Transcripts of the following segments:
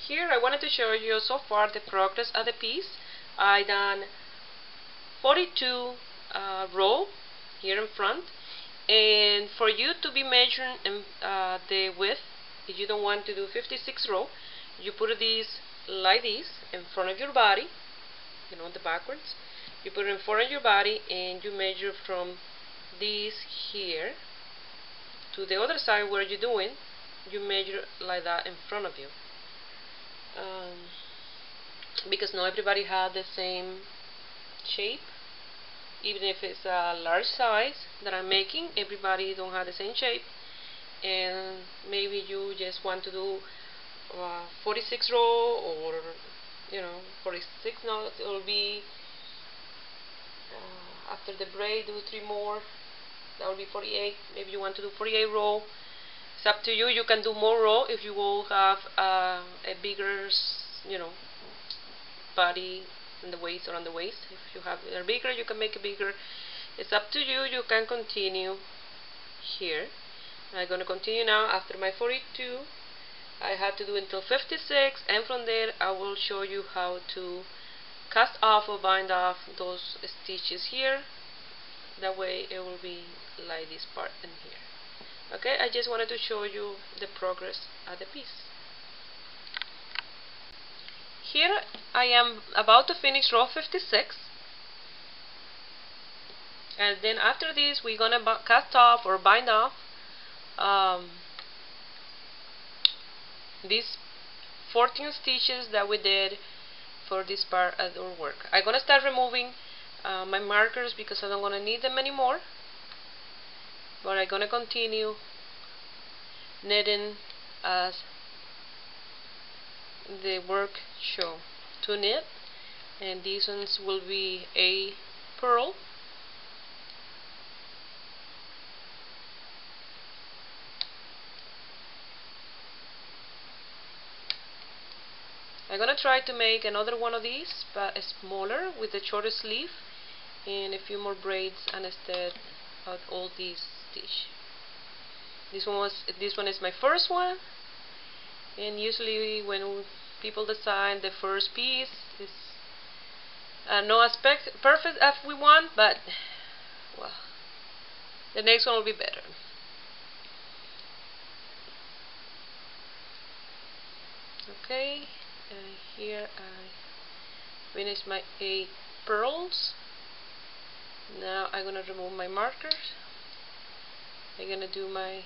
Here I wanted to show you so far the progress of the piece. I done 42 row here in front, and for you to be measuring the width, if you don't want to do 56 row, you put these like this in front of your body, you know, the backwards. You put it in front of your body and you measure from this here to the other side where you're doing. You measure like that in front of you. Because not everybody has the same shape. Even if it's a large size that I'm making, everybody don't have the same shape, and maybe you just want to do 46 row, or 46. No, it will be after the braid, do 3 more, that will be 48. Maybe you want to do 48 row. It's up to you. You can do more row if you will have a bigger, body in the waist or on the waist. If you have it bigger, you can make it bigger. It's up to you. You can continue here. I'm going to continue now. After my 42, I had to do until 56, and from there I will show you how to cast off or bind off those stitches here. That way it will be like this part in here. Okay, I just wanted to show you the progress of the piece. Here I am about to finish row 56, and then after this we're gonna cast off or bind off these 14 stitches that we did for this part of our work. I'm gonna start removing my markers because I don't gonna need them anymore, but I'm gonna continue knitting as the work show. To knit, and these ones will be a purl, I'm gonna try to make another one of these, but smaller, with a shorter sleeve and a few more braids instead of all these stitch. This one is my first one, and usually when people design the first piece, is no aspect perfect as we want, but well, the next one will be better. Okay, and here I finished my 8 purls. Now I'm gonna remove my markers. I'm gonna do my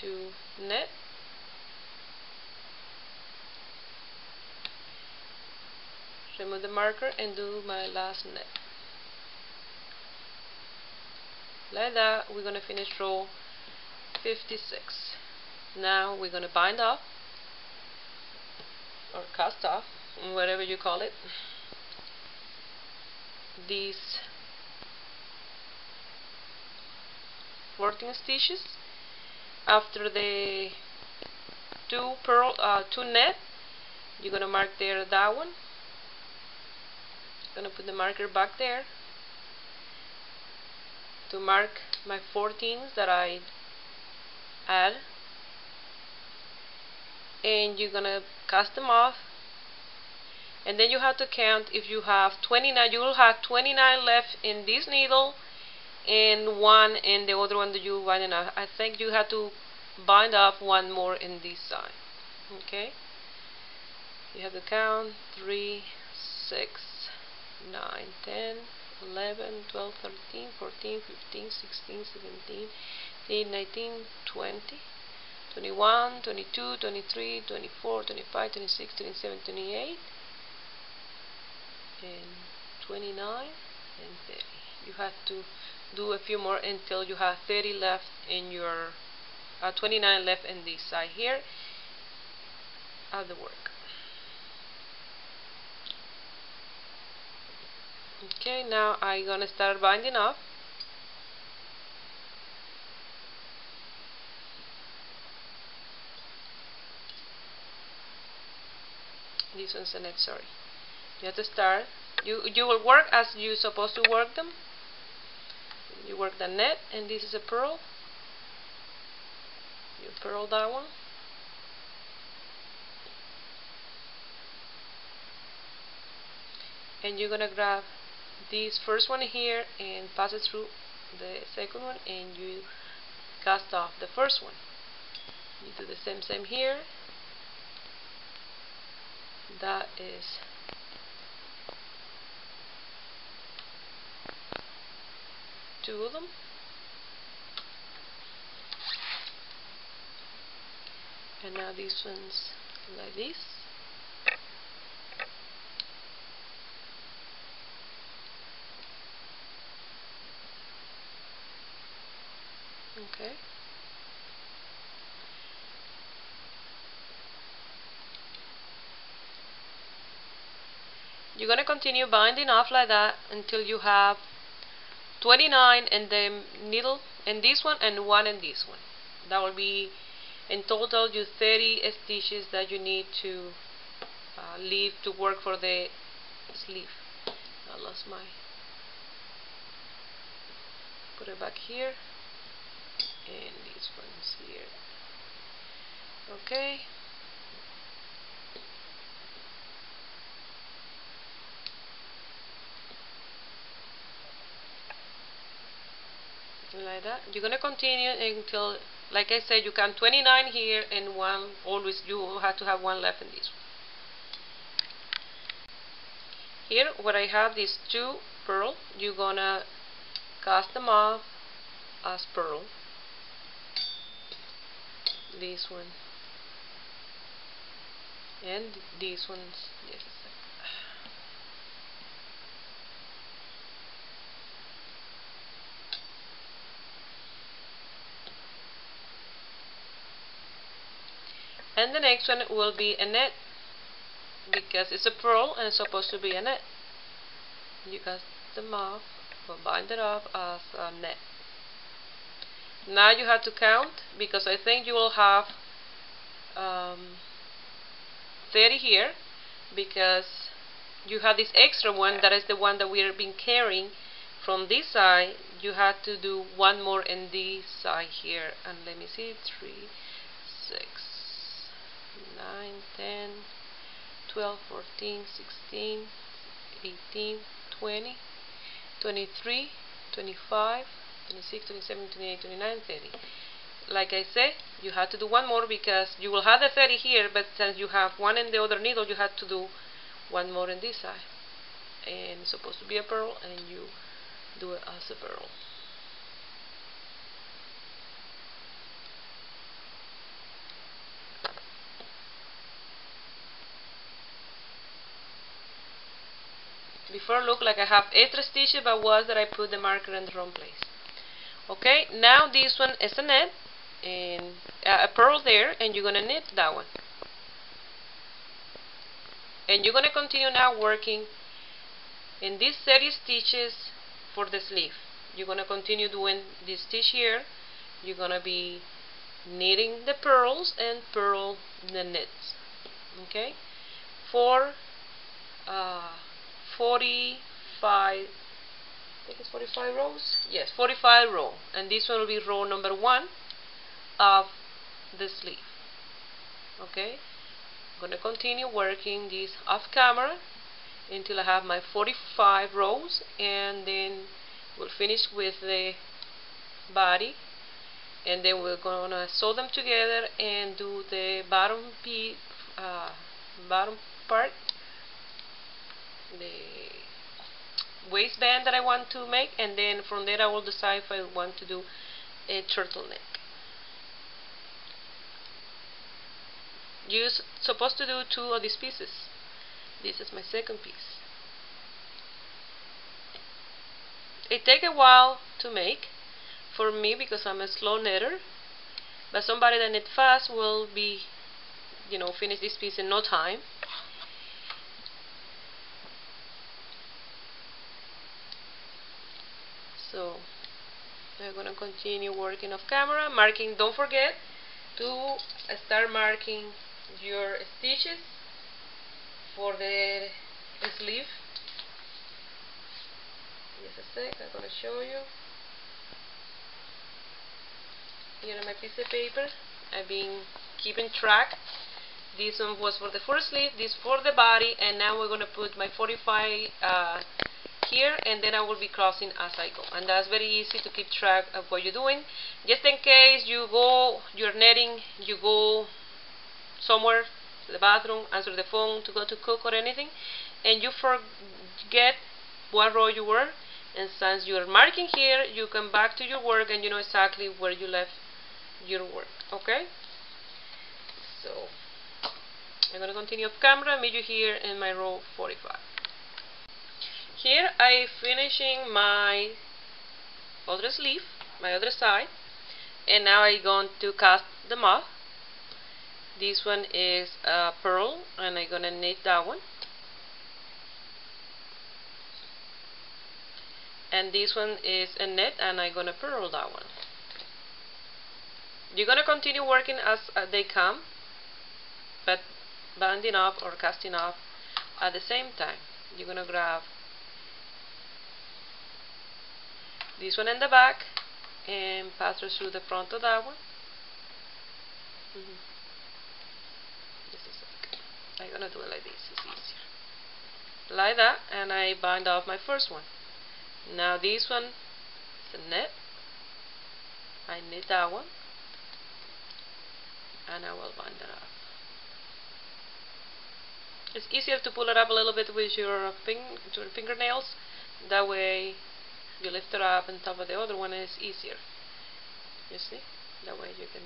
2 net, remove the marker, and do my last net. Like that, we're gonna finish row 56. Now we're gonna bind off or cast off, whatever you call it, these 14 stitches. After the 2 net, you're gonna mark there that one. Gonna put the marker back there to mark my 14s that I add, and you're gonna cast them off, and then you have to count. If you have 29, you will have 29 left in this needle and 1 in the other one that you bind off. I think you have to bind off 1 more in this side. Okay, you have to count 3, 6, 9, 10, 11, 12, 13, 14, 15, 16, 17, 18, 19, 20, 21, 22, 23, 24, 25, 26, 27, 28, and 29, and 30. You have to do a few more until you have 30 left in your 29 left in this side here of the work. Okay, now I'm gonna start binding off. This one's the net, sorry. You have to start. You will work as you're supposed to work them. You work the net, and this is a purl. You purl that one, and you're gonna grab this first one here and pass it through the second one, and you cast off the first one. You do the same here. That is two of them. And now these ones like this. Okay. You're going to continue binding off like that until you have 29 in the needle in this one and one in this one. That will be in total you 30 stitches that you need to leave to work for the sleeve. I lost my, put it back here, and these ones here. Okay. Like that. You're gonna continue until, like I said, you count 29 here and one. Always you have to have one left in this one. Here, where I have these two pearl, you're gonna cast them off as pearl. This one and these ones. Yes. And the next one will be a net, because it's a pearl and it's supposed to be a net. You cast them off or bind it off as a net. Now you have to count, because I think you will have 30 here, because you have this extra one that is the one that we have been carrying from this side. You have to do one more in this side here, and let me see, 3, 6, 9, 10, 12, 14, 16, 18, 20, 23, 25, 26, 27, 28, 29, 30. Like I said, you have to do one more, because you will have the 30 here, but since you have one in the other needle, you have to do one more in this side. And it's supposed to be a pearl, and you do it as a pearl. Before look like I have extra stitches, but was that I put the marker in the wrong place. Okay, now this one is a net and a pearl there, and you're gonna knit that one, and you're gonna continue now working in these 30 stitches for the sleeve. You're gonna continue doing this stitch here. You're gonna be knitting the pearls and purl the knits. Okay, for 45, I think it's 45 rows. Yes, 45 row, and this one will be row number 1 of the sleeve. Okay, I'm going to continue working this off camera until I have my 45 rows, and then we'll finish with the body, and then we're going to sew them together and do the bottom piece, bottom part, the waistband that I want to make, and then from there I will decide if I want to do a turtleneck. You're supposed to do 2 of these pieces. This is my second piece. It takes a while to make for me, because I'm a slow knitter, but somebody that knit fast will be, finish this piece in no time. So we're going to continue working off camera, marking. Don't forget to start marking your stitches for the sleeve. Just a sec, I'm going to show you. Here on my piece of paper, I've been keeping track This one was for the first sleeve, this for the body, and now we're going to put my 45 here, and then I will be crossing as I go. And that's very easy to keep track of what you're doing. Just in case you're netting, you go somewhere to the bathroom, answer the phone, to go to cook or anything, and you forget what row you were, and since you're marking here, you come back to your work and you know exactly where you left your work. Okay? So I'm going to continue off camera and meet you here in my row 45. Here I finishing my other sleeve, my other side, and now I'm going to cast them off. This one is a pearl, and I'm going to knit that one. And this one is a knit, and I'm going to purl that one. You're going to continue working as they come, but banding off or casting off at the same time. You're going to grab this one in the back and pass it through the front of that one. Just a sec. I'm going to do it like this, it's easier. Like that, and I bind off my first one. Now this one is a knit. I knit that one, and I will bind it off. It's easier to pull it up a little bit with your fingernails. That way you lift it up on top of the other one and it's easier. You see? That way you can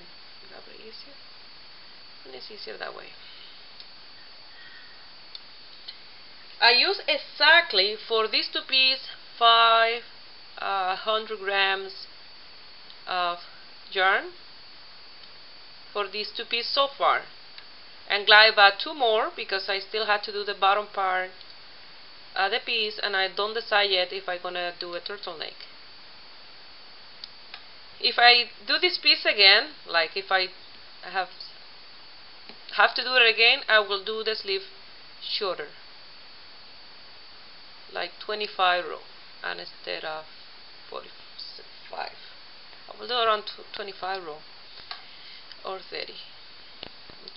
grab it easier. And it's easier that way. I use exactly for these two pieces 500 grams of yarn for these two pieces so far. And glide about 2 more because I still have to do the bottom part of the piece, and I don't decide yet if I'm gonna do a turtleneck. If I do this piece again, like if I have to do it again, I will do the sleeve shorter, like 25 row, and instead of 45. I will do around 25 row or 30.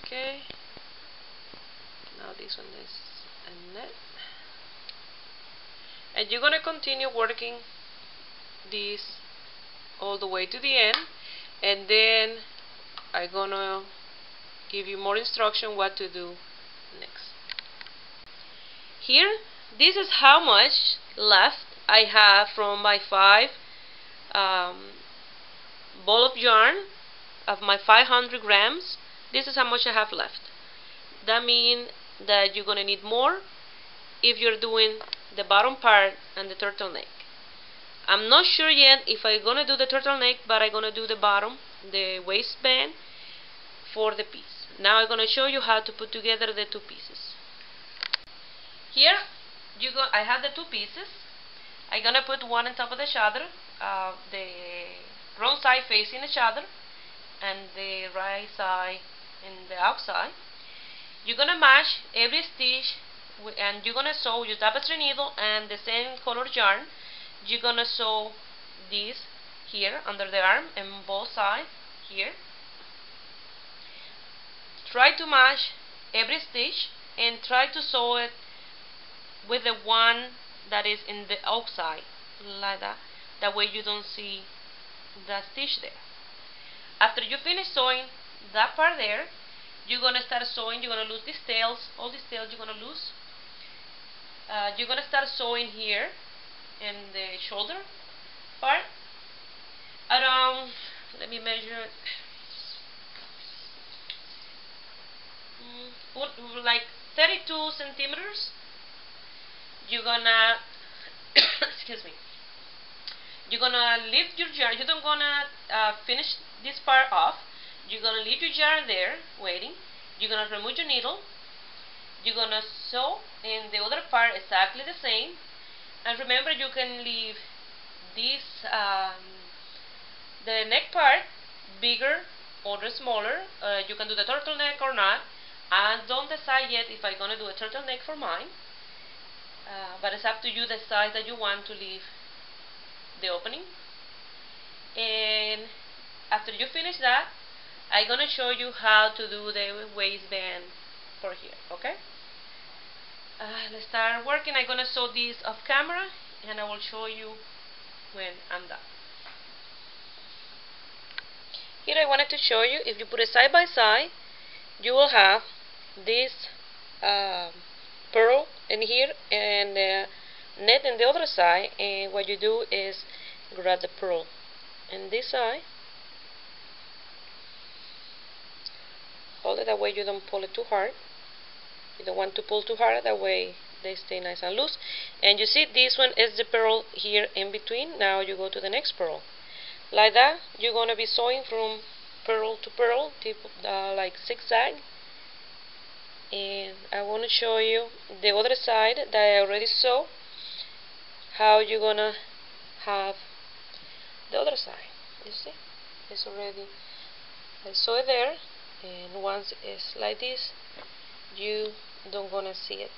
Okay, now this one is a net, and you're gonna continue working this all the way to the end, and then I'm gonna give you more instruction what to do next. Here, this is how much left I have from my 5 ball of yarn of my 500 grams. This is how much I have left. That means that you're going to need more if you're doing the bottom part and the turtleneck. I'm not sure yet if I'm going to do the turtleneck, but I'm going to do the bottom, the waistband for the piece. Now I'm going to show you how to put together the two pieces. Here I have the two pieces. I'm going to put one on top of the other, the wrong side facing each other and the right side in the outside. You're gonna match every stitch and you're gonna sew your tapestry needle and the same color yarn. You're gonna sew this here under the arm and both sides here. Try to match every stitch and try to sew it with the one that is in the outside, like that. That way you don't see the stitch there. After you finish sewing that part there, you're going to start sewing. You're going to lose these tails, all these tails you're going to lose. You're going to start sewing here in the shoulder part around, let me measure it, like 32 centimeters. You're going to excuse me, you're going to lift your yarn. You don't going to finish this part off. You're going to leave your yarn there waiting. You're going to remove your needle. You're going to sew in the other part exactly the same. And remember, you can leave this the neck part bigger or smaller. You can do the turtleneck or not. I don't decide yet if I'm going to do a turtleneck for mine. But it's up to you the size that you want to leave the opening. And after you finish that, I'm going to show you how to do the waistband for here. Okay, let's start working. I'm gonna sew this off camera and I will show you when I'm done. Here I wanted to show you, if you put it side by side, you will have this pearl in here and net in the other side, and what you do is grab the pearl in this side, hold it that way you don't pull it too hard. You don't want to pull too hard, that way they stay nice and loose. And you see this one is the pearl here in between. Now you go to the next pearl. Like that, you're going to be sewing from pearl to pearl, like zigzag. And I want to show you the other side that I already sew, how you're going to have the other side. You see? It's already, I sew it there, and once it's like this, you don't gonna see it,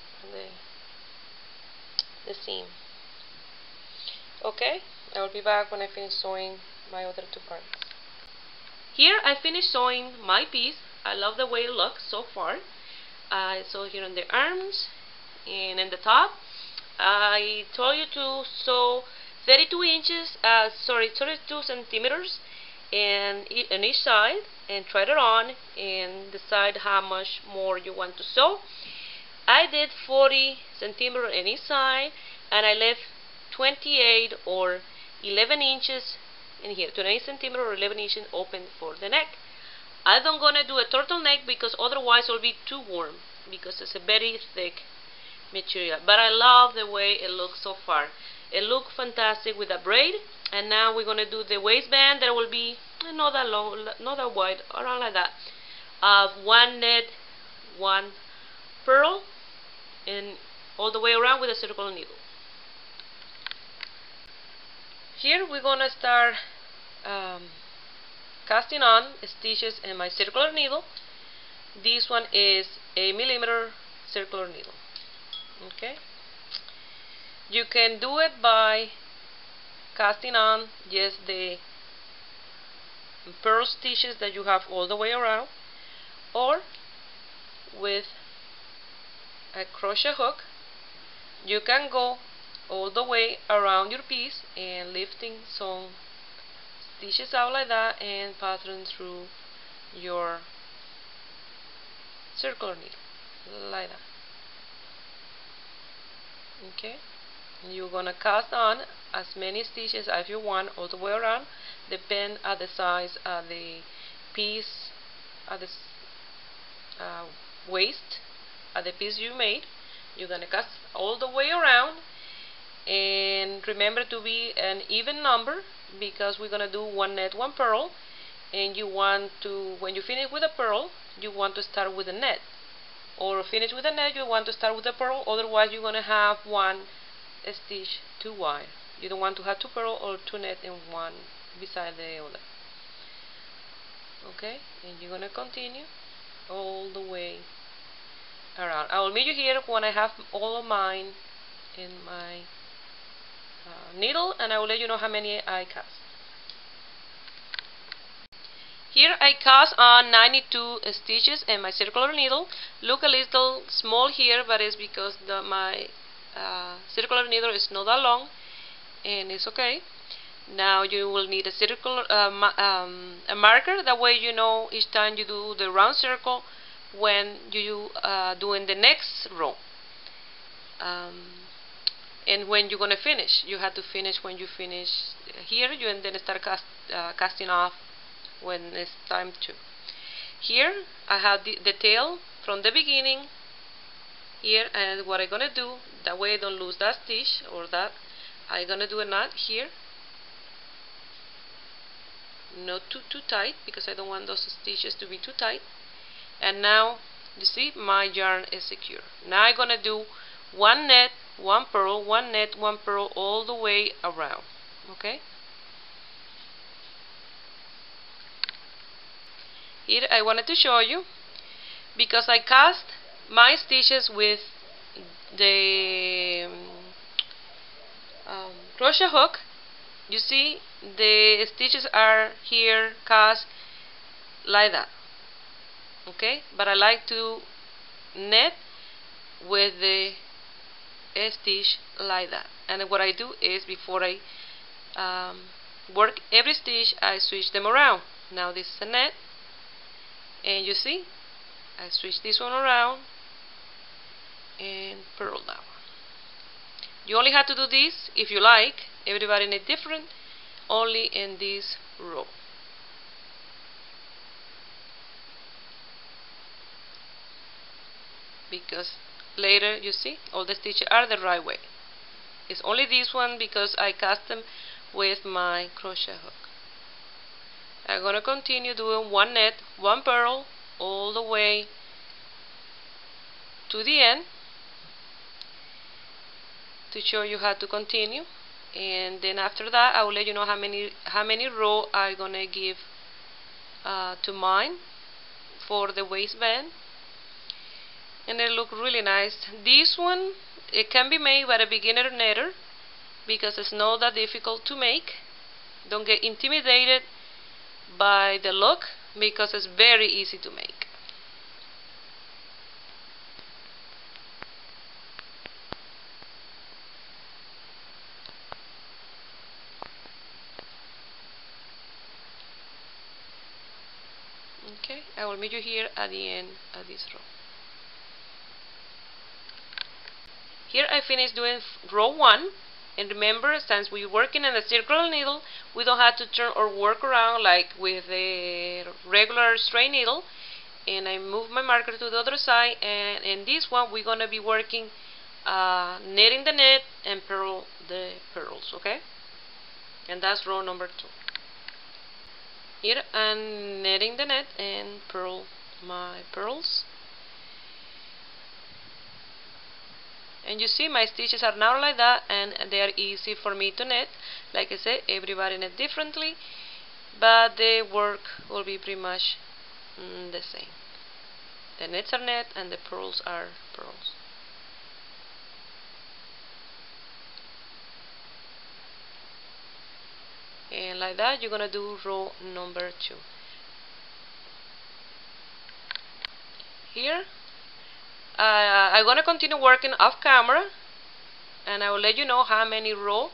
the seam. Okay, I will be back when I finish sewing my other two parts. Here I finished sewing my piece. I love the way it looks so far. I sew here on the arms and in the top. I told you to sew 32 centimeters on each side, and try it on and decide how much more you want to sew. I did 40 centimeters on each side, and I left 28 or 11 inches in here, 28 centimeters or 11 inches open for the neck. I don't gonna do a turtleneck because otherwise it will be too warm, because it's a very thick material. But I love the way it looks so far. It looks fantastic with a braid. And now we're gonna do the waistband. That will be not that long, not that wide, around like that. One net, one pearl, and all the way around with a circular needle. Here we're gonna start casting on stitches in my circular needle. This one is a 1mm circular needle. Okay. You can do it by casting on just the pearl stitches that you have all the way around, or with a crochet hook you can go all the way around your piece and lifting some stitches out like that and pattern through your circular needle like that. Okay, you're gonna cast on as many stitches as you want all the way around, depend on the size of the piece, of the waist of the piece you made. You're gonna cast all the way around, and remember to be an even number, because we're gonna do one net, one pearl, and you want to, when you finish with a pearl, you want to start with a net, or finish with a net, you want to start with a pearl. Otherwise you're gonna have one stitch too wide. You don't want to have two pearl or two net in one beside the other. Okay, and you're gonna continue all the way around. I will meet you here when I have all of mine in my needle, and I will let you know how many I cast. Here I cast on 92 stitches in my circular needle. Look a little small here, but it's because my circular needle is not that long, and it's okay. Now you will need a circular a marker, that way you know each time you do the round circle when you doing the next row, and when you're gonna finish. You have to finish when you finish here, you and then start casting off when it's time to. Here I have the tail from the beginning here, and what I'm gonna do, that way I don't lose that stitch or that, I'm gonna do a knot here, not too tight, because I don't want those stitches to be too tight. And now you see my yarn is secure. Now I'm gonna do one net, one pearl, one net, one pearl all the way around. Okay, here I wanted to show you, because I cast my stitches with the crochet hook. You see the stitches are here cast like that. Okay, but I like to net with the stitch like that. And what I do is, before I work every stitch, I switch them around. Now this is a net, and you see I switch this one around and purl that one. You only have to do this if you like. Everybody in a different, only in this row. Because later, you see, all the stitches are the right way. It's only this one because I cast them with my crochet hook. I'm gonna continue doing one net, one purl all the way to the end to show you how to continue. And then after that, I will let you know how many rows I'm gonna give to mine for the waistband. And it look really nice. This one, it can be made by a beginner netter because it's not that difficult to make. Don't get intimidated by the look because it's very easy to make. Okay, I will meet you here at the end of this row. Here I finished doing row 1, and remember, since we're working in a circular needle, we don't have to turn or work around like with a regular straight needle. And I move my marker to the other side, and in this one we're gonna be working knitting the net and purl the purls, okay? And that's row number 2. Here I'm knitting the net and purl my purls. And you see my stitches are now like that, and they are easy for me to knit. Like I said, everybody knit differently, but the work will be pretty much the same. The knits are knit and the purls are purls. And like that you're gonna do row number 2. Here I'm gonna continue working off camera, and I will let you know how many rows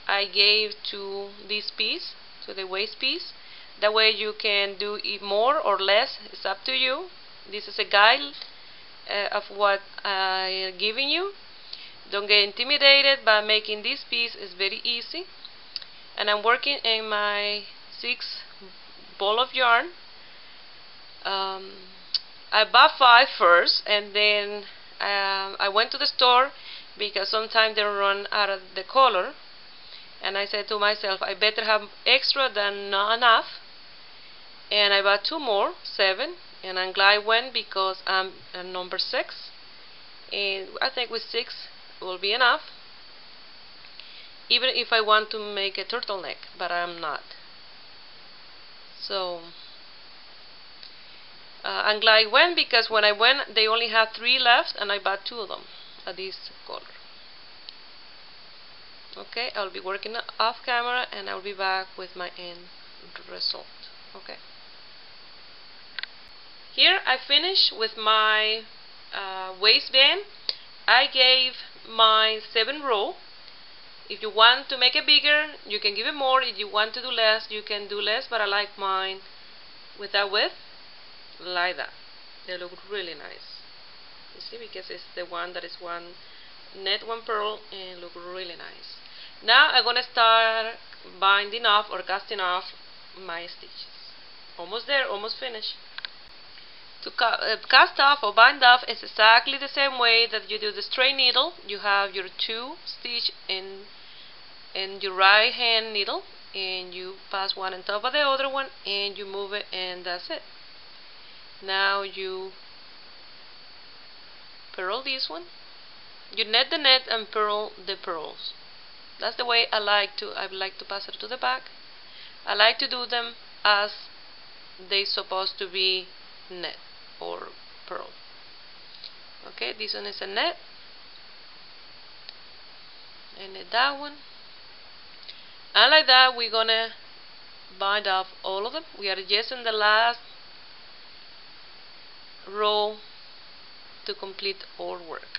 I gave to this piece, to the waist piece. That way you can do it more or less, it's up to you. This is a guide of what I'm giving you. Don't get intimidated by making this piece, it's very easy. And I'm working in my 6 ball of yarn. I bought 5 first, and then I went to the store because sometimes they run out of the color, and I said to myself, I better have extra than not enough, and I bought 2 more, 7, and I'm glad I went because I'm at number 6, and I think with 6 will be enough, even if I want to make a turtleneck, but I'm not. So I'm glad I went because when I went they only had 3 left, and I bought 2 of them at this color. Okay, I'll be working off camera and I'll be back with my end result. Okay. Here I finished with my waistband. I gave my 7 row. If you want to make it bigger, you can give it more. If you want to do less, you can do less, but I like mine with that width. Like that. They look really nice. You see, because it's the one that is one net, one purl, and look really nice. Now I'm gonna start binding off or casting off my stitches. Almost there, almost finished. To cast off or bind off is exactly the same way that you do the straight needle. You have your 2 stitch in your right hand needle, and you pass one on top of the other one, and you move it, and that's it. Now you purl this one. You net the net and purl the purls. That's the way I like to pass it to the back. I like to do them as they supposed to be net or purl. Okay, this one is a net, and that one. And like that we're gonna bind off all of them. We are just in the last row to complete our work.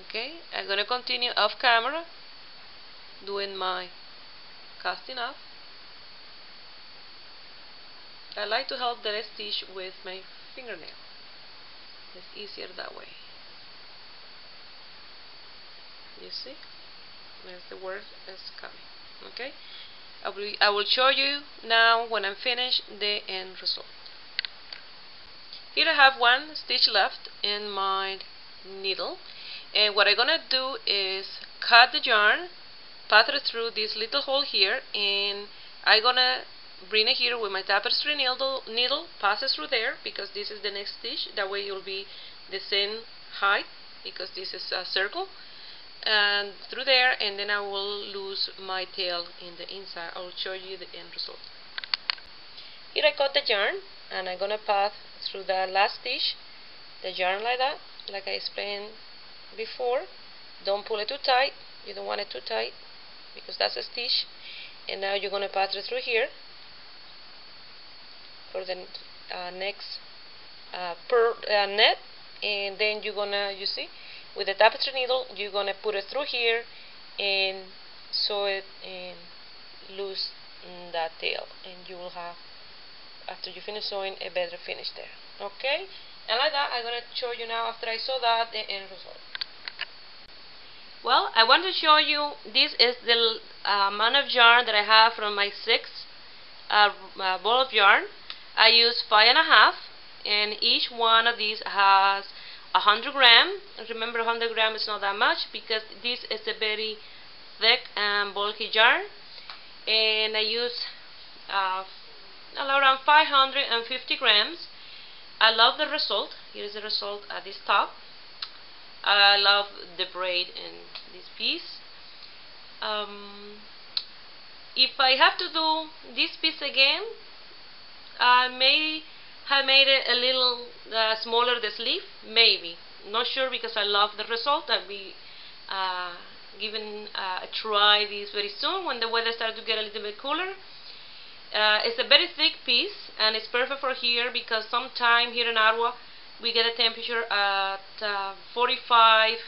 Okay, I'm gonna continue off camera doing my casting off. I like to help the stitch with my fingernail. It's easier that way. You see? There's the word is coming. Okay? I will show you now when I'm finished the end result. Here I have one stitch left in my needle, and what I'm gonna do is cut the yarn, pass it through this little hole here, and I'm gonna bring it here with my tapestry needle, pass it through there because this is the next stitch. That way you'll be the same height because this is a circle, and through there, and then I will lose my tail in the inside. I will show you the end result. Here I cut the yarn, and I'm gonna pass through the last stitch the yarn like that, like I explained before. Don't pull it too tight. You don't want it too tight because that's a stitch. And now you're gonna pass it through here for the next net, and then you're gonna, you see, with the tapestry needle, you're gonna put it through here and sew it and lose that tail, and you will have, after you finish sewing, a better finish there. Okay, and like that, I'm gonna show you now after I sew that the end result. Well, I want to show you, this is the amount of yarn that I have from my 6 ball of yarn. I use 5.5, and each one of these has 100 grams. Remember, 100 grams is not that much because this is a very thick and bulky yarn, and I use around 550 grams. I love the result. Here is the result at this top. I love the braid in this piece. If I have to do this piece again, I may have made it a little smaller, the sleeve, maybe. Not sure because I love the result. I'll be giving a try this very soon when the weather starts to get a little bit cooler. It's a very thick piece, and it's perfect for here because sometime here in Ottawa we get a temperature at 45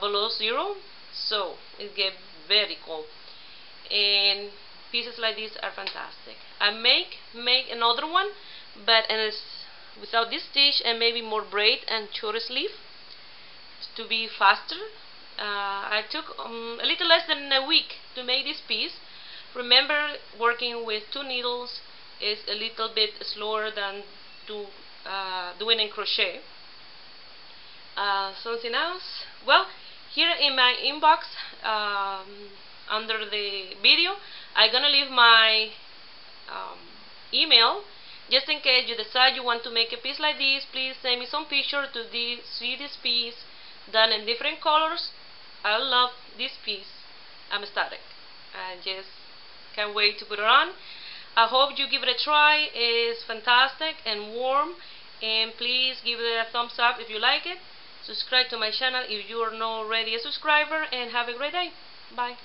below zero, so it gets very cold, and pieces like this are fantastic. I make another one, but it's without this stitch and maybe more braid and shorter sleeve to be faster. I took a little less than a week to make this piece. Remember, working with 2 needles is a little bit slower than doing in crochet. Something else? Well, here in my inbox under the video, I'm gonna leave my email. Just in case you decide you want to make a piece like this, please send me some picture to see this piece done in different colors. I love this piece. I'm ecstatic. I just can't wait to put it on. I hope you give it a try. It's fantastic and warm, and please give it a thumbs up if you like it. Subscribe to my channel if you are not already a subscriber, and have a great day. Bye.